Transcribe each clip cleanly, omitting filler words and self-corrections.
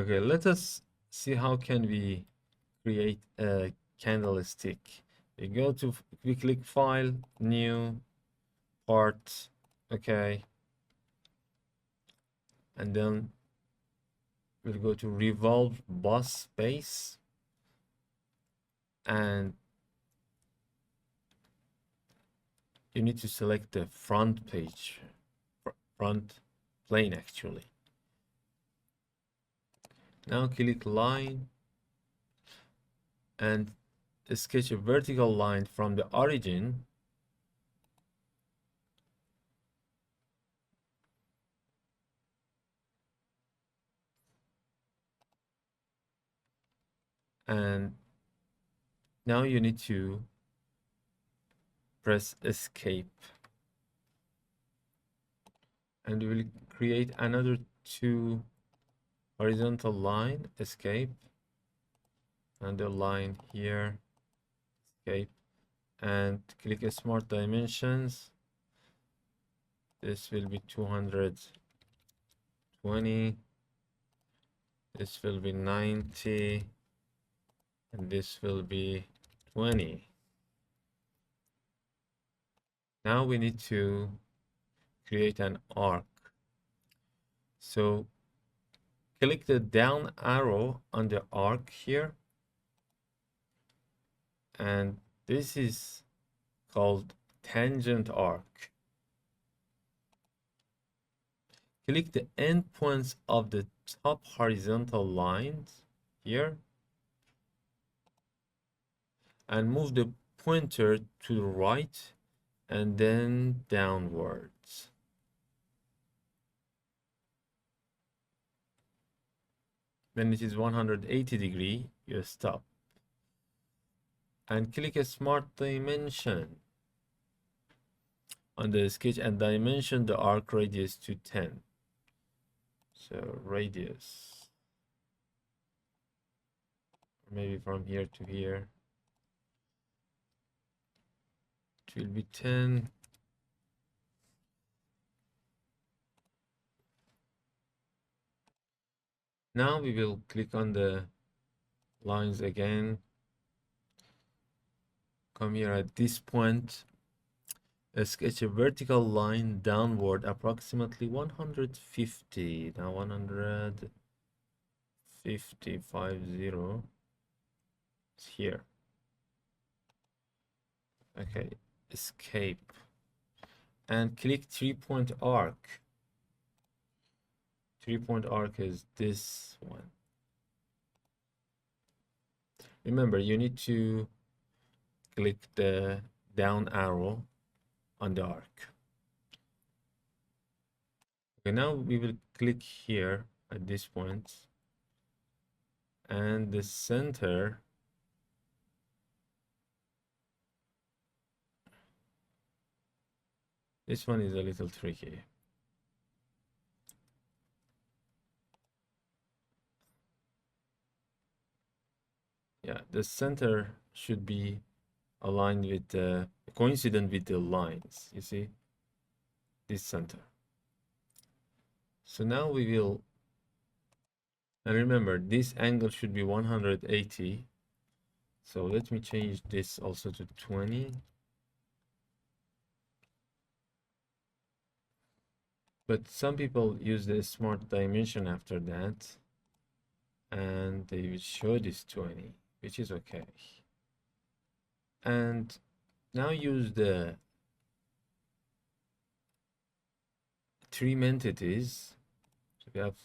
Okay, let us see how can we create a candlestick. We click File, New, Part, okay, and then we'll go to Revolve Boss Base, and you need to select the front page, front plane actually. Now click Line and sketch a vertical line from the origin and now you need to press escape and we will create another two horizontal line, escape, and the line here, escape, and click smart dimensions. This will be 220, this will be 90, and this will be 20. Now we need to create an arc. So click the down arrow on the arc here, and this is called tangent arc. Click the endpoints of the top horizontal lines here and move the pointer to the right and then downwards. When it is 180 degree, you stop. And click a smart dimension on the sketch and dimension the arc radius to 10. So radius, maybe from here to here, it will be 10. Now we will click on the lines again. Come here at this point, sketch a vertical line downward approximately 150. Now 150, 50 is here. Okay, escape and click 3-point arc. 3-point arc is this one. Remember, you need to click the down arrow on the arc. Okay, now we will click here at this point, and the center this one is a little tricky. Yeah, the center should be aligned with the coincident with the lines, you see, this center. So now we will, and remember this angle should be 180. So let me change this also to 20. But some people use the smart dimension after that, and they will show this 20, which is okay. And now use the trim entities. So we have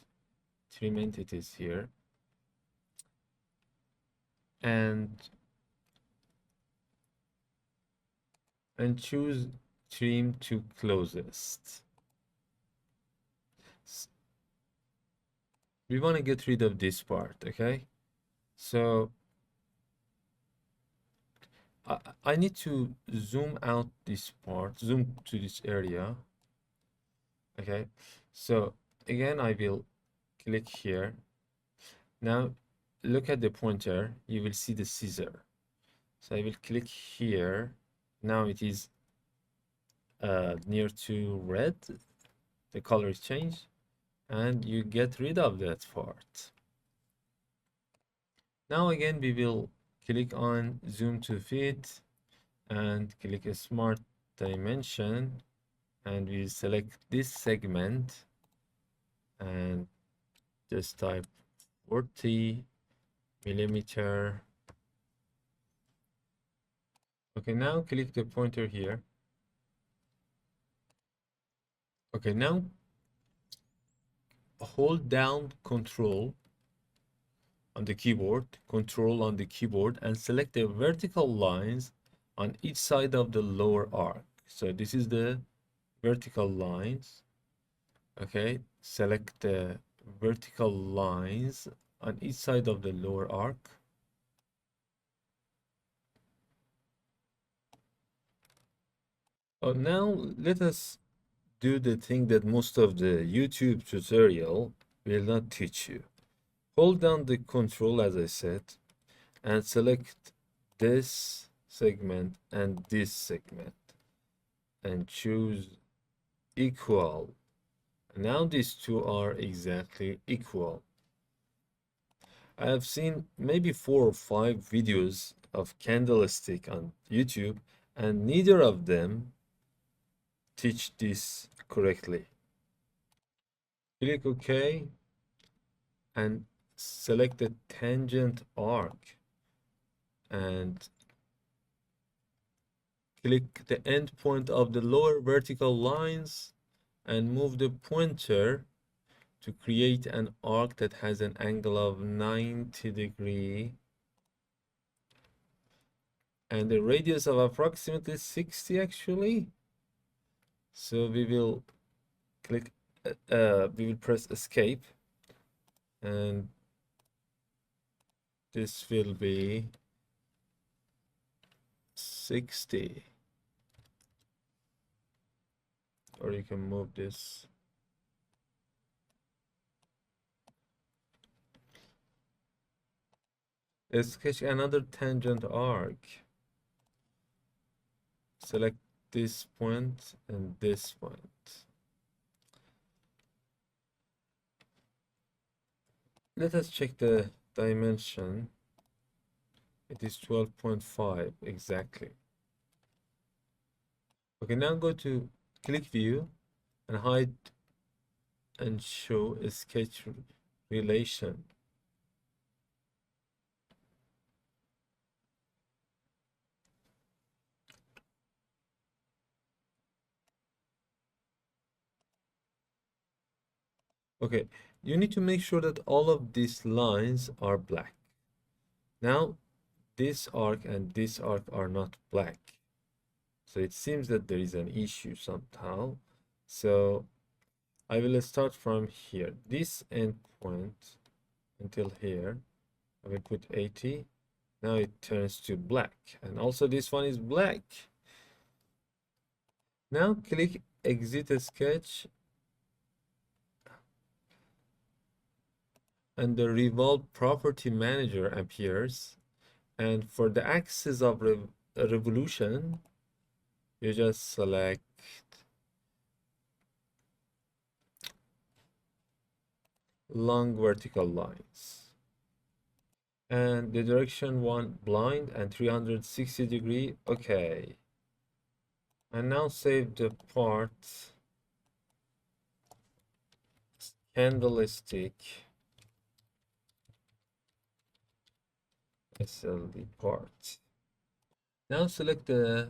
trim entities here, and choose trim to closest. We want to get rid of this part, okay? So I need to zoom out this part, zoom to this area. Okay, so again, I will click here. Now look at the pointer, you will see the scissor. So I will click here. Now it is near to red. The color is changed, and you get rid of that part. Now again, we will click on zoom to fit and click a smart dimension, and we select this segment and just type 40 millimeter. Okay, now click the pointer here. Okay, now hold down control on the keyboard, control on the keyboard, and select the vertical lines on each side of the lower arc. So this is the vertical lines. Okay, select the vertical lines on each side of the lower arc. Oh, now let us do the thing that most of the YouTube tutorial will not teach you. Hold down the control as I said and select this segment and this segment and choose equal. Now these two are exactly equal. I have seen maybe 4 or 5 videos of Candlestick on YouTube, and neither of them teach this correctly. Click OK and select the tangent arc and click the end point of the lower vertical lines and move the pointer to create an arc that has an angle of 90 degrees and a radius of approximately 60 actually. So we will click, we will press escape and this will be 60. Or you can move this. Let's sketch another tangent arc. Select this point and this point. Let us check the dimension. It is 12.5 exactly. Okay, now go to click view and hide and show a sketch relation. Okay, you need to make sure that all of these lines are black. Now, this arc and this arc are not black. So it seems that there is an issue somehow. So I will start from here. This endpoint until here, I will put 80. Now it turns to black. And also this one is black. Now click exit sketch and the revolve property manager appears. And for the axis of revolution, you just select long vertical lines. And the direction one blind and 360-degree. Okay. And now save the part Candlestick SLD part. Now select the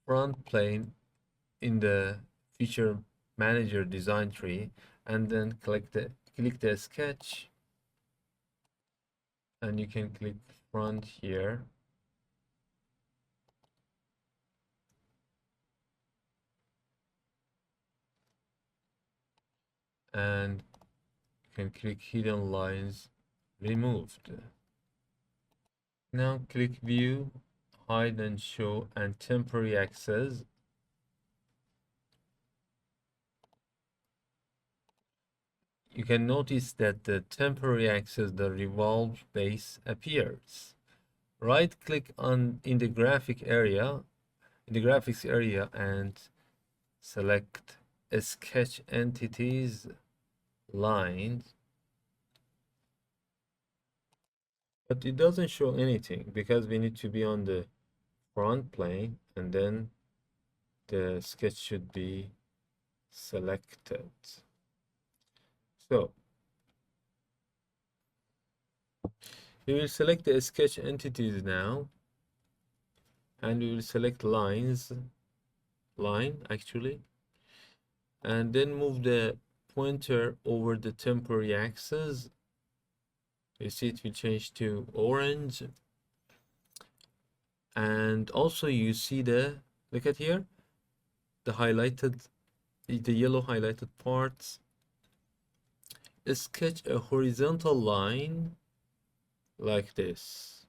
front plane in the feature manager design tree and then click the sketch and you can click front here and you can click hidden lines removed. Now click view, hide and show and temporary access. You can notice that the temporary axis, the revolved base appears. Right click on in the graphics area and select sketch entities lines but it doesn't show anything because we need to be on the front plane, and then the sketch should be selected. So we will select the sketch entities now, and we will select line actually, and then move the pointer over the temporary axis. You see it will change to orange, and also you see look at here, the yellow highlighted parts. Sketch a horizontal line like this,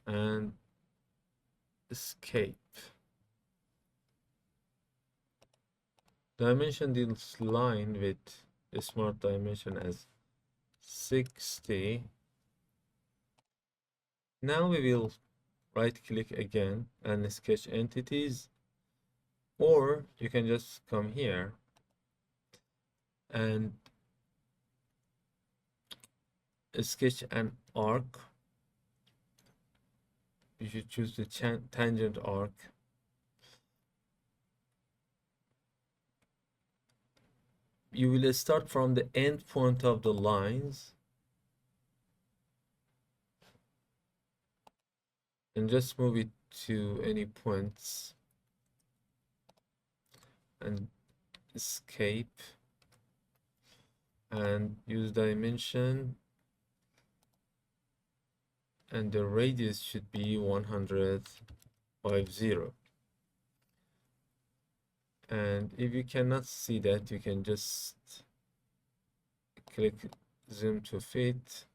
and escape. Dimension this line with a smart dimension as 60. Now we will right click again and sketch entities, or you can just come here and sketch an arc. You should choose the tangent arc. You will start from the end point of the lines and just move it to any points and escape and use dimension, and the radius should be 150. And if you cannot see that, you can just click zoom to fit,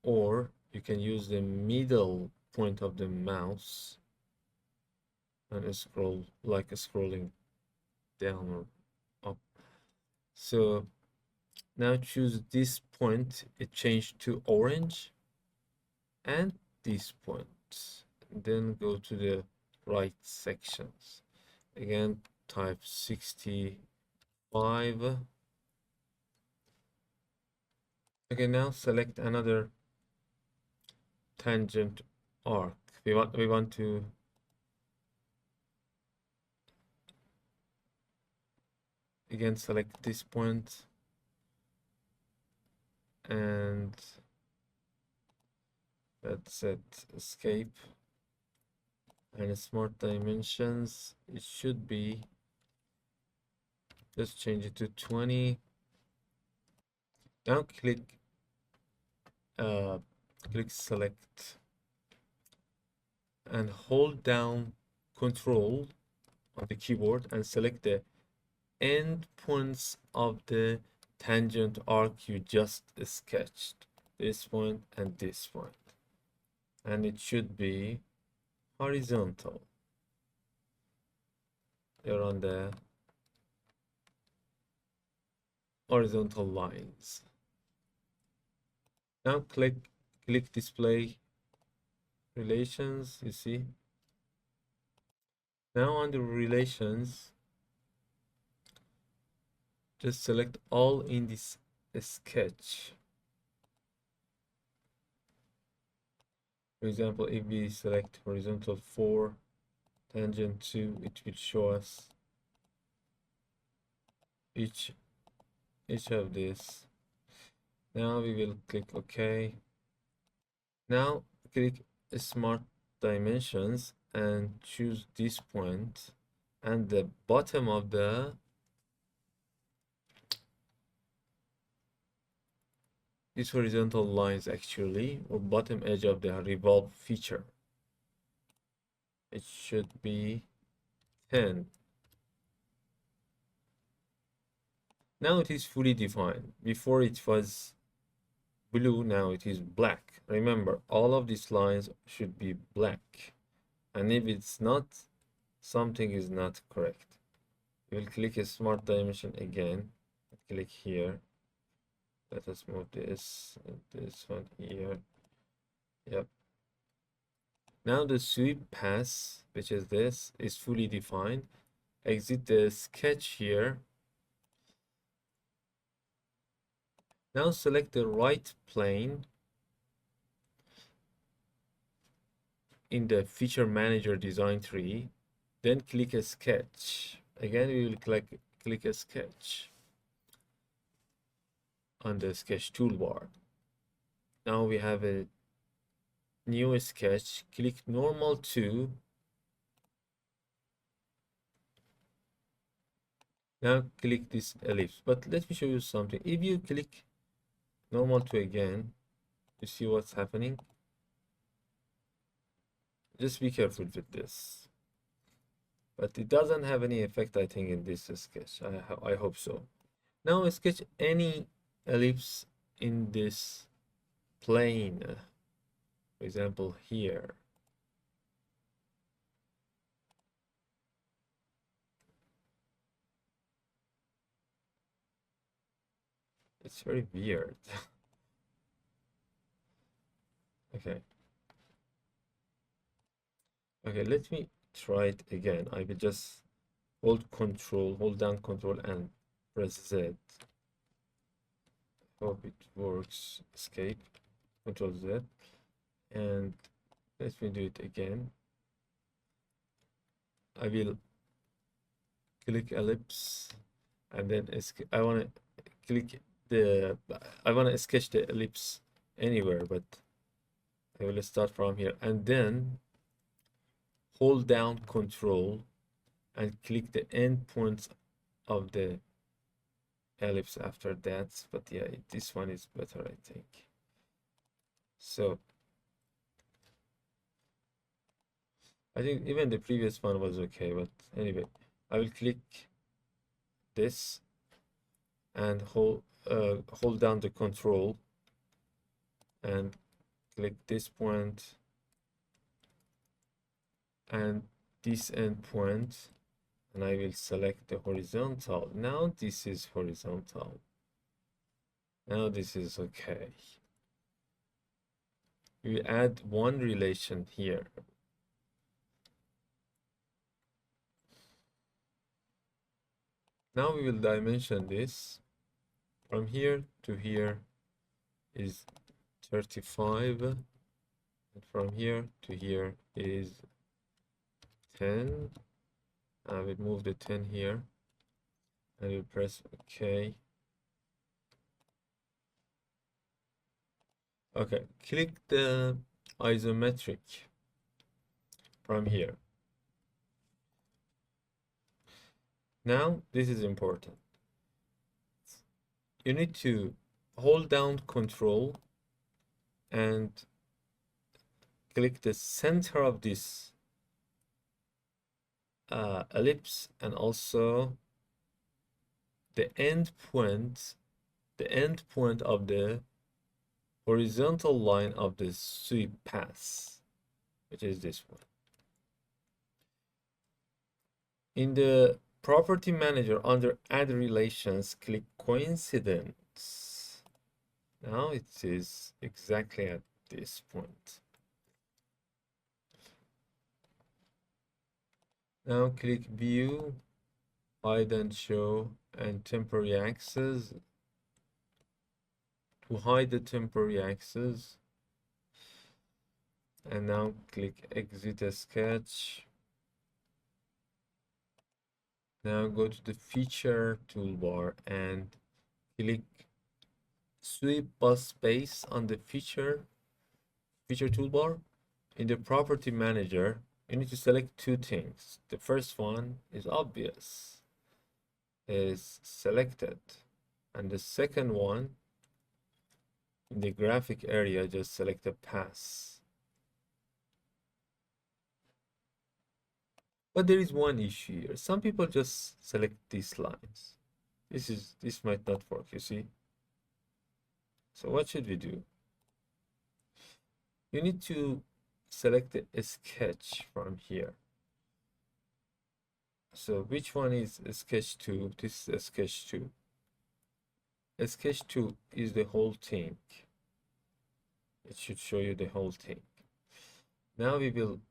or you can use the middle point of the mouse and scroll like scrolling down or up. So now choose this point, it changed to orange, and this point. Then go to the right sections. Again, type 65. Okay, now select another tangent arc. We want to again select this point and that's it. Escape and smart dimensions. It should be, just change it to 20. Now click select and hold down Control on the keyboard and select the end points of the tangent arc you just sketched. This point and this point. And it should be horizontal. They're on the horizontal lines. Now click display relations, you see. Now under relations, just select all in this sketch. For example, if we select horizontal 4, tangent 2, it will show us each of this. Now we will click OK. Now click Smart Dimensions and choose this point, and the bottom of this horizontal lines actually, or bottom edge of the revolve feature. It should be 10. Now it is fully defined. Before it was blue, now it is black. Remember, all of these lines should be black. And if it's not, something is not correct. We'll click a smart dimension again. Click here. Let us move this and this one here. Yep. Now the sweep pass, which is this, is fully defined. Exit the sketch here Now select the right plane in the feature manager design tree, then click a sketch. Again, we will click a sketch on the sketch toolbar. Now we have a new sketch. Click normal to. Now click this ellipse. But let me show you something. If you click normal to again, you see what's happening. Just be careful with this. But it doesn't have any effect, I think, in this sketch. I hope so. Now sketch any ellipse in this plane. For example, here. It's very weird. Okay. Okay, let me try it again. I will just hold down control and press Z. Hope it works. Escape, control Z. And let me do it again. I will click ellipse and then I want to click I want to sketch the ellipse anywhere, but I will start from here and then hold down control and click the end points of the ellipse after that. But yeah, this one is better, I think. So I think even the previous one was okay, but anyway, I will click this and hold down the control and click this point and this end point, and I will select the horizontal. Now this is horizontal. Now this is okay. We add one relation here. Now we will dimension this. From here to here is 35. And from here to here is 10. I will move the 10 here. I will press OK. Okay, click the isometric from here. Now, this is important. You need to hold down control and click the center of this ellipse and also the end point of the horizontal line of the sweep path, which is this one. In the property manager under add relations, click coincidence. Now it is exactly at this point. Now click view, hide and show, and temporary axis. To hide the temporary axis, and now click exit a sketch. Now go to the feature toolbar and click sweep bus space on the feature toolbar. In the property manager, you need to select two things. The first one is obvious, is selected, and the second one, in the graphic area, just select a pass. But there is one issue here. Some people just select these lines. This might not work, you see. So what should we do? You need to select a sketch from here. So which one is a sketch 2? This is a sketch 2. A sketch 2 is the whole thing. It should show you the whole thing. Now we will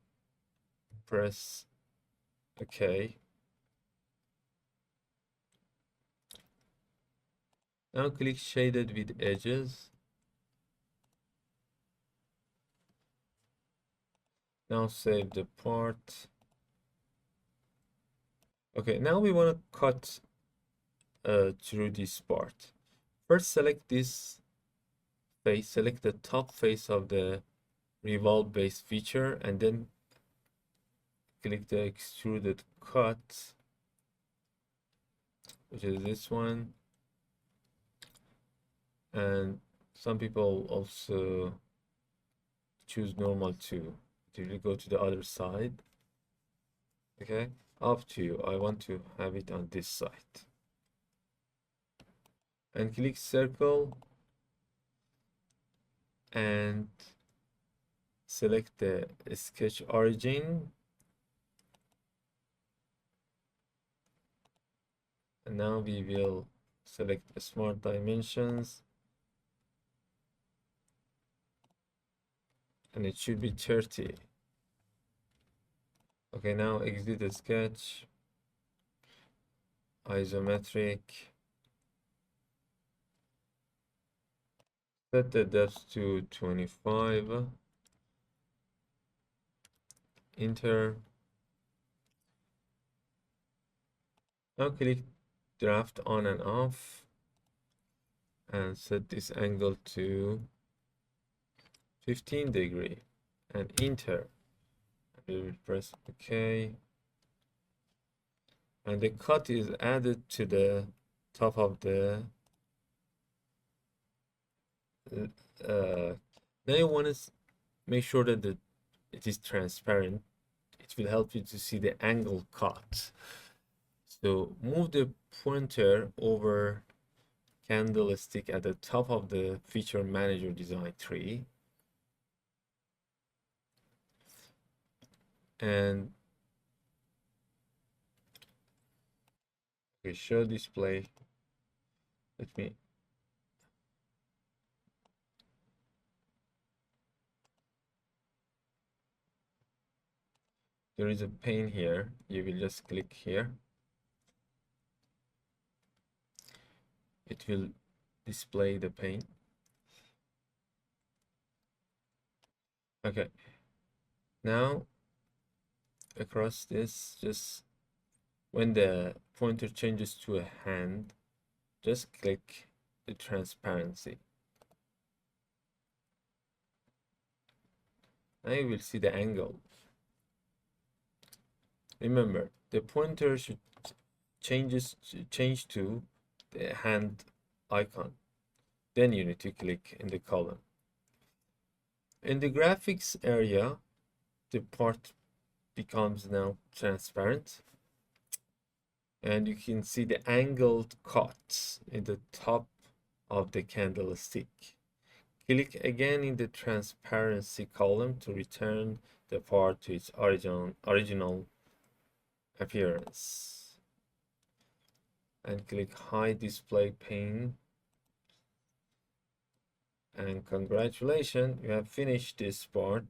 press OK. Now click shaded with edges. Now save the part. Okay, now we want to cut through this part. First, select this face, select the top face of the revolve base feature, and then click the extruded cut, which is this one. And some people also choose normal too. If you go to the other side, okay, up to you. I want to have it on this side. And click circle and select the sketch origin. And now we will select the smart dimensions. And it should be 30. Okay, now exit the sketch. Isometric. Set the depth to 25. Enter. Now click draft on and off and set this angle to 15 degree and enter. We will press OK. And the cut is added to the top of the now you want to make sure that it is transparent. It will help you to see the angle cut. So move the pointer over Candlestick at the top of the feature manager design tree. And we show display. Let me there is a pane here. You will just click here. It will display the pane. Okay. Now across this, just when the pointer changes to a hand, just click the transparency. Now you will see the angle. Remember, the pointer should change to the hand icon. Then you need to click in the column. In the graphics area, the part becomes now transparent. And you can see the angled cuts in the top of the candlestick. Click again in the transparency column to return the part to its original appearance. And click hide display pane. And congratulations, you have finished this part.